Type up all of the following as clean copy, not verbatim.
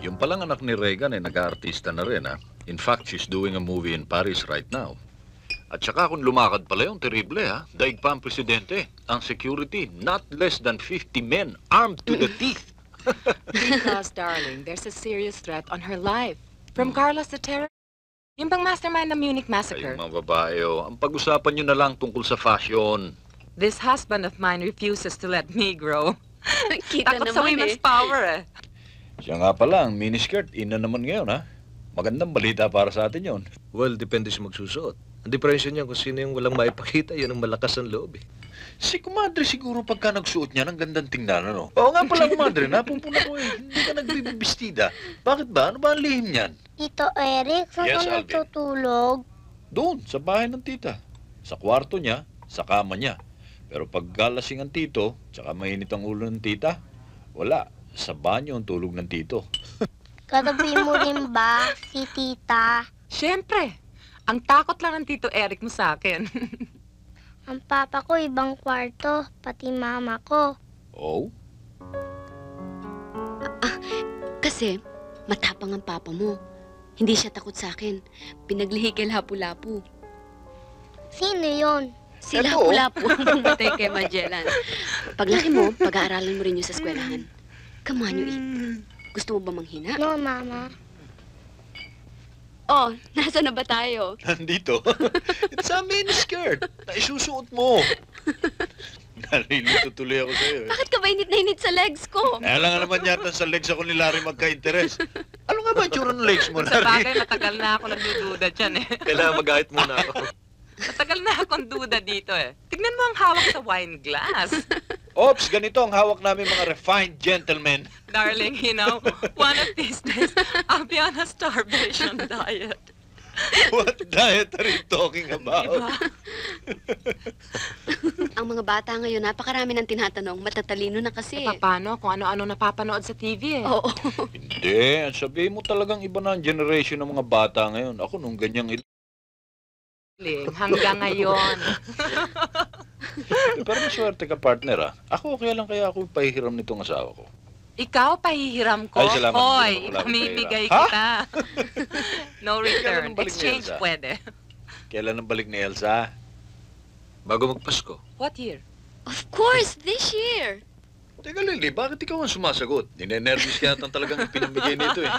Yung palang anak ni Reagan ay nag-aartista na rin, ha? In fact, she's doing a movie in Paris right now. At saka kung lumakad pala yung terrible, ha? Daig pa ang presidente. Ang security, not less than 50 men armed to the teeth. Because, darling, there's a serious threat on her life. From Carlos the Terror. Yung bang mastermind ng Munich Ay, Massacre. mga babae, oh. Ang pag-usapan nyo na lang tungkol sa fashion. This husband of mine refuses to let me grow. Kita Takot sa naman women's eh. power, eh. Siya nga pala, ang miniskirt, ina naman ngayon, ha? Magandang balita para sa atin yon. Well, depende sa magsusuot. Ang diferensya niya kung sino yung walang maipakita, yun ang malakas ang loob eh. Si kumadre siguro pagka nagsuot niya, ang gandang tingnan, ano? Oo nga pala, kumadre, napupuna ko eh. Hindi ka nagbibibistida. Bakit ba? Ano ba ang lihim niyan? Tito Eric, saan Yes, ka Alvin. natutulog? Doon, sa bahay ng tita. Sa kwarto niya, sa kama niya. Pero pag galasing ang tito, tsaka mainit ang ulo ng tita, wala. Sa banyo ang tulog ng tito. Katabi mo rin ba si tita? Siyempre. Ang takot lang ng Tito Eric mo sa akin. Ang papa ko ibang kwarto, pati mama ko. Oh? Kasi, matapang ang papa mo. Hindi siya takot sa akin. Pinaglihi kay Lapu-Lapu. Sino yon? Si Eto. Lapu-Lapu ang pumatay kay Magellan. Paglaki mo, pag-aaralan mo rin yun sa eskwelahan. Come on, you eat. Gusto mo ba manghina? No, mama. Oh, nasa na ba tayo? Nandito. It's a miniskirt na isusuot mo. Nalilito tuloy ako sa'yo eh. Bakit ka ba init na init sa legs ko? Kaya lang naman yata sa legs ako ni Larry magka-interes. Ano nga ba yung tsura ng legs mo, Sa bagay, Larry? matagal na ako nagdududa dyan, eh. Kailangan mag-ahit muna ako. Matagal na akong duda dito, eh. Tignan mo ang hawak sa wine glass. Ops, ganito ang hawak namin mga refined gentlemen. Darling, you know, one of these days, I'll be on a starvation diet. What diet are you talking about? Diba? Ang mga bata ngayon, napakarami ng tinatanong. Matatalino na kasi. Paano? Kung ano-ano napapanood sa TV, eh. Oo. Hindi, sabihin mo talagang iba na ang generation ng mga bata ngayon. Ako nung ganyang Hanggang ngayon. Pero maswerte ka, partner, ah. Ako, kaya lang kaya ako pahihiram nitong asawa ko. Ikaw, pahihiram ko. Ay, salamat. Hoy, Wala akong pamimigay pahiram. kita. No Kailan return. ang balik ni Exchange Elsa? pwede. Kailan ang balik ni Elsa? Bago magpasko. What year? Of course, this year. Teka, Lily, bakit ikaw ang sumasagot? Ninenervous ka yata talagang pinamigay nito eh.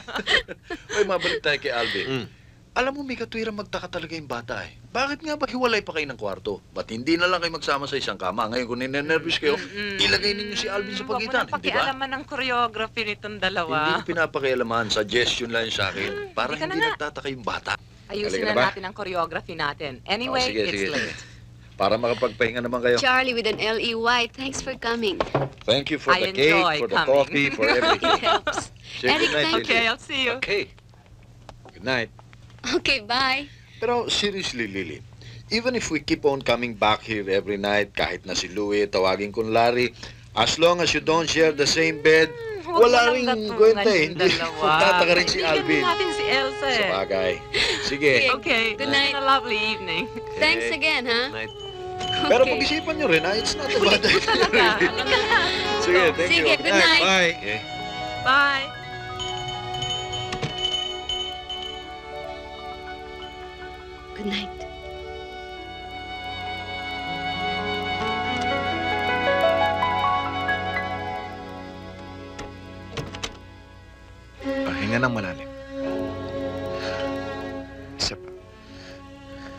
Uy, mabalik tayo kay Alvin. Alam mo, may katwirang magtaka talaga yung bata eh. Bakit nga ba hiwalay pa kayo ng kwarto? Ba't hindi na lang kayo magsama sa isang kama? Ngayon kung ninenervous kayo, ilagay ninyo si Alvin sa pagitan, Huwag mo hindi na ba? pakialaman ng choreography nitong Hindi dalawa. ko pinapakialaman, suggestion lang yun sa akin. Para Hindi ka hindi na nga. nagtataka yung bata. Ayusin Halika na na ba? natin ang choreography natin. Anyway, sige, it's sige. late. Para makapagpahinga naman kayo. Charlie with an L-E-Y, thanks for coming. Thank you for I the cake, enjoy for the coming. coffee, for everything. It helps. Say Eric, good night, thank Lily. Okay, I'll see you. Okay. Good night. Okay, bye. Pero seriously, Lily, even if we keep on coming back here every night, kahit na si Louie, tawagin kong Larry, as long as you don't share the same bed, Huwag wala mo rin nang kwenta eh. datungan yung Hindi, dalawa. magtataka rin si Kaibigan Alvin. natin si Elsa, Sa eh. bagay. Sige. Okay, Good it's night. been a lovely evening. Thanks again, ha? Night. Pero Okay. pag-isipan nyo rin, ha? It's not a bad idea. Talaga. Sige, thank you. Sige, good night. Bye. Okay. Bye. Good night. Pahinga ng malalim. Isa pa.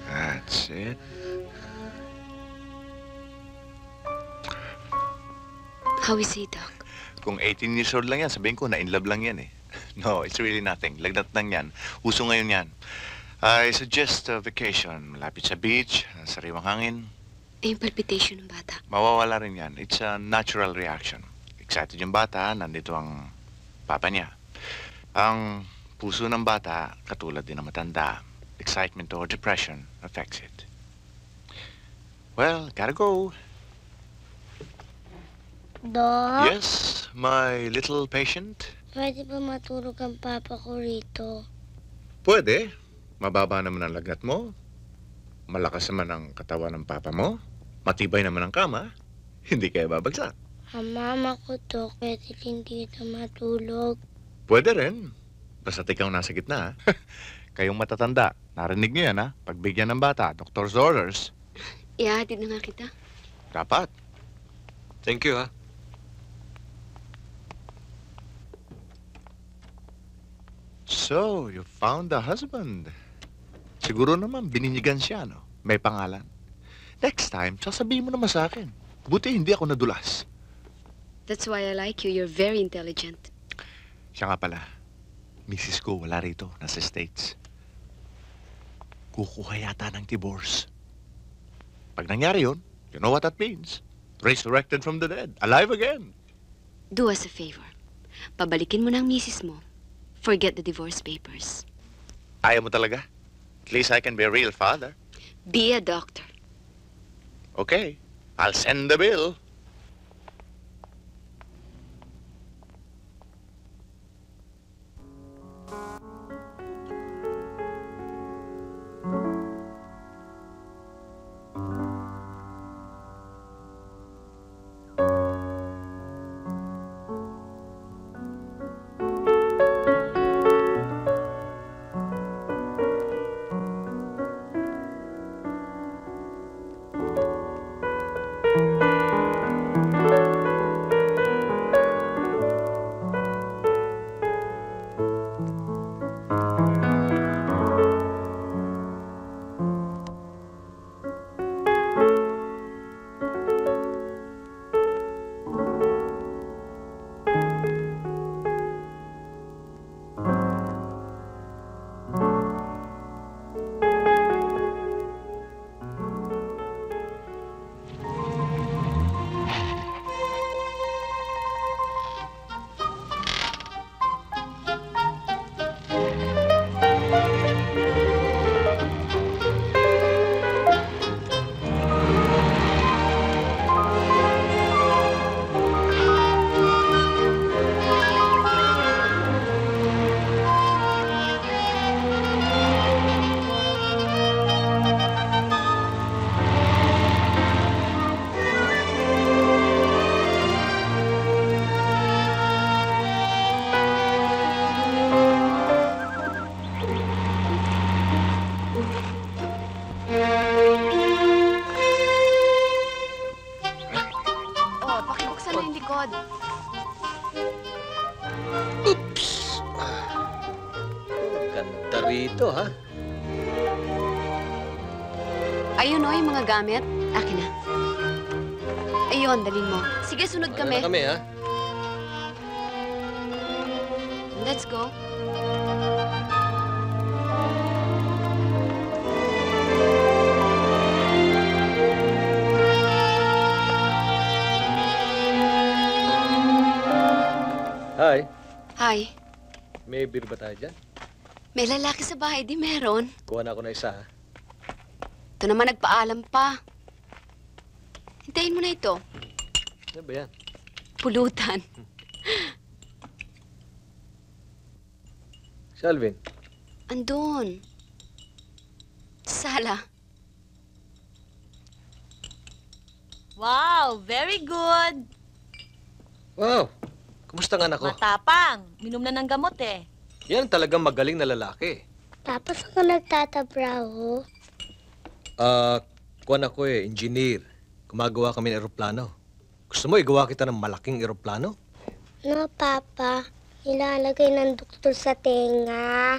That's it. How is he, Doc? Kung 18 years old lang yan, sabihin ko na in love lang yan eh. No, it's really nothing. Lagnat lang yan. Uso ngayon yan. I suggest a vacation. Malapit sa beach, sariwang hangin. Eh, yung palpitation ng bata. Mawawala rin yan. It's a natural reaction. Excited yung bata, nandito ang papa niya. Ang puso ng bata, katulad din ng matanda. Excitement or depression affects it. Well, gotta go. Doc, Yes, my little patient? pwede ba matulog ang papa ko rito? Pwede. Mababa naman ang lagnat mo. Malakas naman ang katawan ng papa mo. Matibay naman ang kama. Hindi kaya babagsak. Ang mama ko, Doc, pwede din dito matulog. Pwede rin. Basta ikaw nasa gitna, ha? Kayong matatanda, narinig niyo yan, ha? Pagbigyan ng bata, doctor's orders. Ihahatid na nga kita. Dapat. Thank you, ha? So, you found a husband. Siguro naman, bininyigan siya, no? May pangalan. Next time, sasabihin mo naman sa akin. Buti hindi ako nadulas. That's why I like you. You're very intelligent. Siya nga pala, misis ko wala rito, nasa States. Kukuha yata ng divorce. Pag nangyari yun, you know what that means. Resurrected from the dead, alive again. Do us a favor. Pabalikin mo na ang misis mo. Forget the divorce papers. Ayaw mo talaga? At least I can be a real father. Be a doctor. Okay, I'll send the bill. likod. Oops! Ganda rito, ha? Ayun o, yung mga gamit. Akin na. Ayun, dalhin mo. Sige, sunod Ano kami. na kami, ha? Let's go. Hi. Hi. May beer ba tayo dyan? May lalaki sa bahay, di meron. Kuha na ako na isa, ha? Ito naman nagpaalam pa. Hintayin mo na ito. Ano ba yan? Pulutan. Si Alvin. Andun. Sala. Wow, very good. Wow! Kumusta nga anak ko? Matapang. Minom na ng gamot eh. Yan talagang magaling na lalaki. Tapos ako nagtatabraho. Kuwan ako engineer. Gumagawa kami ng eroplano. Gusto mo igawa kita ng malaking eroplano? No, Papa. Ilalagay ng doktor sa tenga.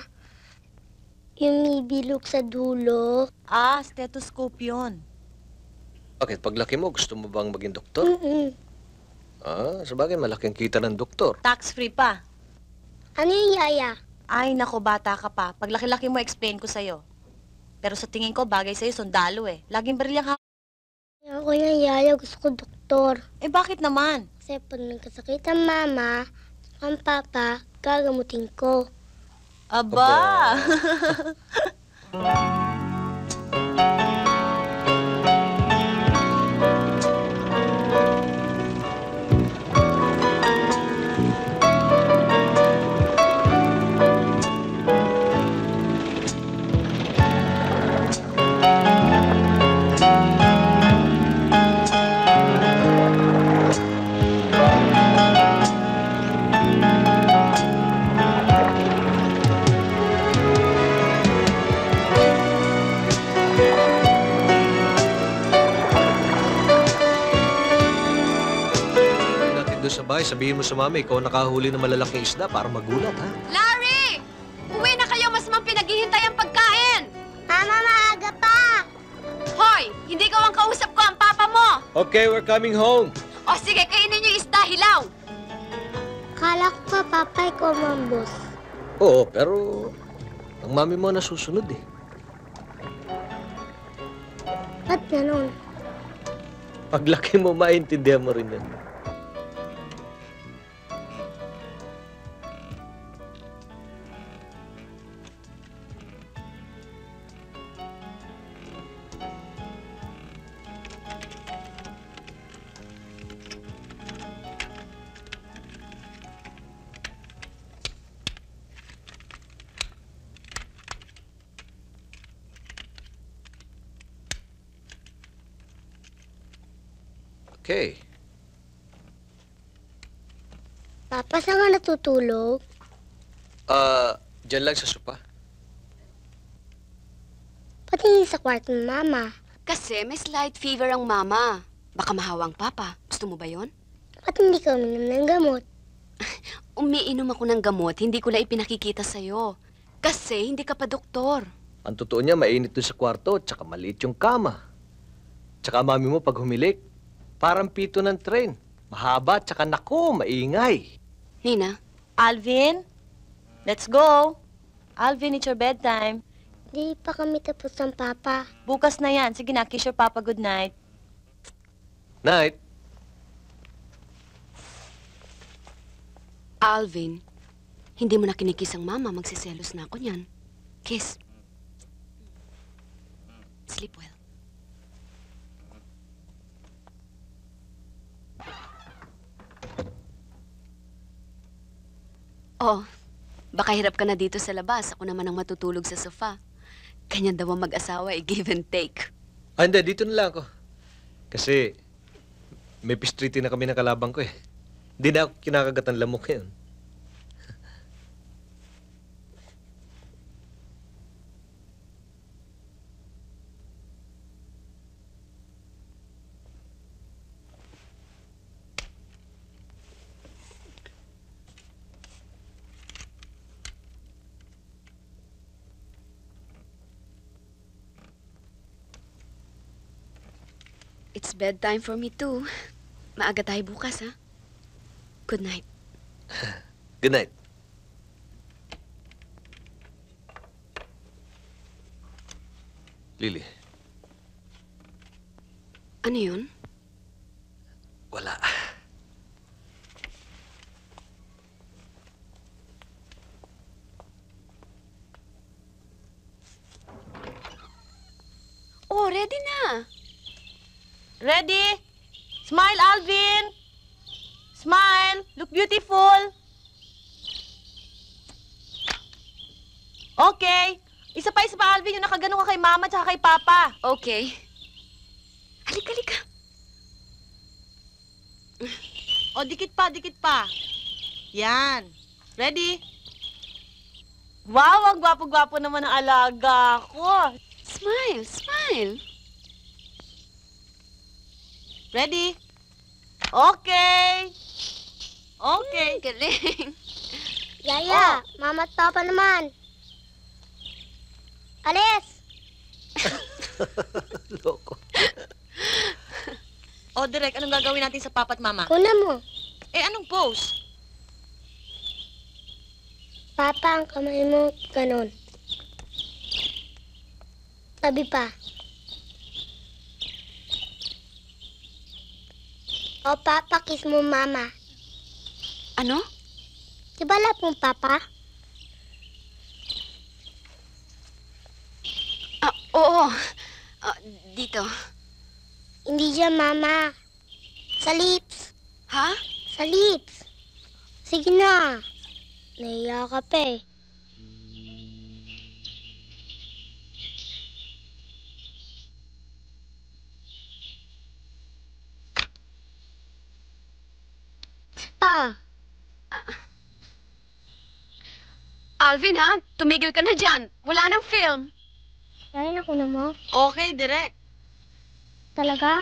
Yung may bilog sa dulo. Ah, stethoscope yun. Bakit? Paglaki mo, gusto mo bang maging doktor? Sabagay, malaking kita ng doktor. Tax-free pa. Ano yung yaya? Ay, nako, bata ka pa. Pag laki-laki mo, explain ko sa'yo. Pero sa tingin ko, bagay sa'yo, sundalo eh. Laging barilyang ha... Ako yung yaya, gusto ko doktor. Eh, bakit naman? Kasi pag nagkasakit ang mama, ang papa, gagamutin ko. Aba! May, sabihin mo sa mami, ikaw ang nakahuli ng malalaking isda para magulat, ha? Larry! Uwi na kayo, mas mang pinaghihintay ang pagkain! Mama, maaga pa! Hoy! Hindi ko ang kausap ko, ang papa mo! Okay, we're coming home. O sige, kainin niyo yung isda, hilaw! Kala ko pa, Papa, ikaw mambos. Oo, pero ang mami mo nasusunod eh. Ba't ganun? Paglaki mo, maintindihan mo rin yan. Okay. Papa, saan ka natutulog? Diyan lang sa sopa. Patingin sa kwarto ng Mama. Kasi may slight fever ang mama. Baka mahawang papa. Gusto mo ba yon? Ba't hindi ka uminom ng gamot? Umiinom ako ng gamot, hindi ko lang ipinakikita sa'yo. Kasi hindi ka pa doktor. Ang totoo niya, mainit doon sa kwarto, tsaka maliit yung kama. Tsaka mami mo pag humilik, parang pito ng train. Mahaba, tsaka naku, maingay. Nina, Alvin, let's go. Alvin, it's your bedtime. Hindi pa kami tapos ng Papa. Bukas na yan. Sige na, kiss your papa good night. Night. Alvin, hindi mo na kinikis ang mama, magsiselos na ako niyan. Kiss. Sleep well. Oh, baka hirap ka na dito sa labas. Ako naman ang matutulog sa sofa. Ganyan daw ang mag-asawa, give and take. Ah, hindi, dito na lang ako. Kasi may pistriti na kami ng kalabang ko eh. Hindi na ako kinakagat ng lamok ngayon. It's bedtime for me too. Maaga tayo bukas, ha? Good night. Good night. Lily, Ano yun? wala. Oh, ready na. Ready? Smile, Alvin! Smile! Look beautiful! Okay. Isa pa, Alvin, yung nakaganon ka kay Mama at kay Papa. Okay. Halika, halika. O, dikit pa. Yan. Ready? Wow, ang gwapo-gwapo naman ang alaga ko. Smile, smile. Ready? Okay. Okay. Galing. Yaya, Mama at Papa naman. Alis! Loko. O, Direk, anong gagawin natin sa Papa at Mama? Kuna mo. Eh, anong pose? Papa, ang kamay mo, ganun. Tabi pa. O, Papa, kiss mo, Mama. Ano? Di ba love mo, Papa? Ah, oo. Ah, dito. Hindi dyan, Mama. Sa lips. Ha? Sa lips. Sige na. Nahiya ka pa eh. Pa, Alvin, ha? Tumigil ka na dyan. Wala nang film. kaya na ko na mo. Okay, Direk. Talaga?